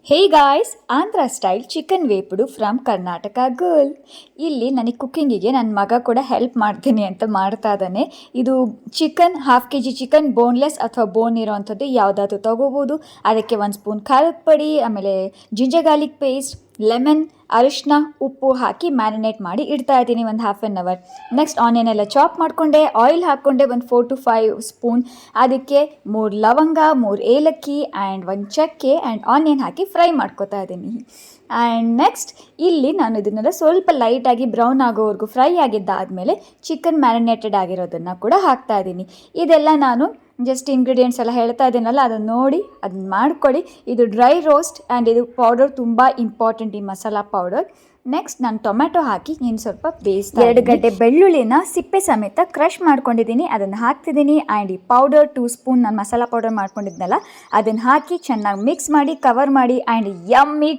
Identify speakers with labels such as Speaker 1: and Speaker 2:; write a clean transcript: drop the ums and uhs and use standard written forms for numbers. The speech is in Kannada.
Speaker 1: Hey guys, Andhra style chicken vepudu from Karnataka girl. ಇಲ್ಲಿ ನನಗೆ ಕುಕ್ಕಿಂಗಿಗೆ ನನ್ನ ಮಗ ಕೂಡ ಹೆಲ್ಪ್ ಮಾಡ್ತೀನಿ ಅಂತ ಮಾಡ್ತಾ ಇದ್ದಾನೆ. ಇದು ಚಿಕನ್ 1/2 kg ಚಿಕನ್ ಬೋನ್ಲೆಸ್ ಅಥವಾ ಬೋನ್ ಇರೋವಂಥದ್ದು ಯಾವುದಾದ್ರೂ ತೊಗೋಬೋದು. ಅದಕ್ಕೆ 1 ಸ್ಪೂನ್ ಖಾರದ ಪುಡಿ, ಆಮೇಲೆ ಜಿಂಜರ್ ಗಾರ್ಲಿಕ್ ಪೇಸ್ಟ್, ಲೆಮನ್, ಅರಿಶಿನ, ಉಪ್ಪು ಹಾಕಿ ಮ್ಯಾರಿನೇಟ್ ಮಾಡಿ ಇಡ್ತಾ ಇದ್ದೀನಿ ಒಂದು 1/2 ಅವರ್. ನೆಕ್ಸ್ಟ್ ಆನಿಯನ್ ಎಲ್ಲ ಚಾಪ್ ಮಾಡಿಕೊಂಡೆ, ಆಯಿಲ್ ಹಾಕ್ಕೊಂಡೆ ಒಂದು 4 to 5 ಸ್ಪೂನ್. ಅದಕ್ಕೆ 3 ಲವಂಗ, 3 ಏಲಕ್ಕಿ ಆ್ಯಂಡ್ 1 ಚಕ್ಕೆ ಆ್ಯಂಡ್ ಆನಿಯನ್ ಹಾಕಿ ಫ್ರೈ ಮಾಡ್ಕೊತಾ ಇದ್ದೀನಿ. ಆ್ಯಂಡ್ ನೆಕ್ಸ್ಟ್ ಇಲ್ಲಿ ನಾನು ಇದನ್ನೆಲ್ಲ ಸ್ವಲ್ಪ ಲೈಟಾಗಿ ಬ್ರೌನ್ ಆಗೋವರೆಗೂ ಫ್ರೈ ಆಗಿದ್ದಾದಮೇಲೆ ಚಿಕನ್ ಮ್ಯಾರಿನೇಟೆಡ್ ಆಗಿರೋದನ್ನು ಕೂಡ ಹಾಕ್ತಾ ಇದ್ದೀನಿ. ಇದೆಲ್ಲ ನಾನು ಜಸ್ಟ್ ಇಂಗ್ರೀಡಿಯೆಂಟ್ಸ್ ಎಲ್ಲ ಹೇಳ್ತಾ ಇದ್ದೀನಲ್ಲ, ಅದನ್ನು ನೋಡಿ ಅದನ್ನ ಮಾಡ್ಕೊಳ್ಳಿ. ಇದು ಡ್ರೈ ರೋಸ್ಟ್ ಆ್ಯಂಡ್ ಇದು ಪೌಡರ್ ತುಂಬ ಇಂಪಾರ್ಟೆಂಟ್, ಈ ಮಸಾಲ ಪೌಡರ್. ನೆಕ್ಸ್ಟ್ ನಾನು ಟೊಮೆಟೊ ಹಾಕಿ ಇನ್ನು ಸ್ವಲ್ಪ ಬೇಯಿಸ್ತಾ 2 ಗಡ್ಡೆ ಬೆಳ್ಳುಳ್ಳಿನ ಸಿಪ್ಪೆ ಸಮೇತ ಕ್ರಷ್ ಮಾಡ್ಕೊಂಡಿದ್ದೀನಿ, ಅದನ್ನು ಹಾಕ್ತಿದ್ದೀನಿ. ಆ್ಯಂಡ್ ಈ ಪೌಡರ್ 2 ಸ್ಪೂನ್ ನಾನು ಮಸಾಲ ಪೌಡರ್ ಮಾಡ್ಕೊಂಡಿದ್ನಲ್ಲ ಅದನ್ನು ಹಾಕಿ ಚೆನ್ನಾಗಿ ಮಿಕ್ಸ್ ಮಾಡಿ ಕವರ್ ಮಾಡಿ. And yummy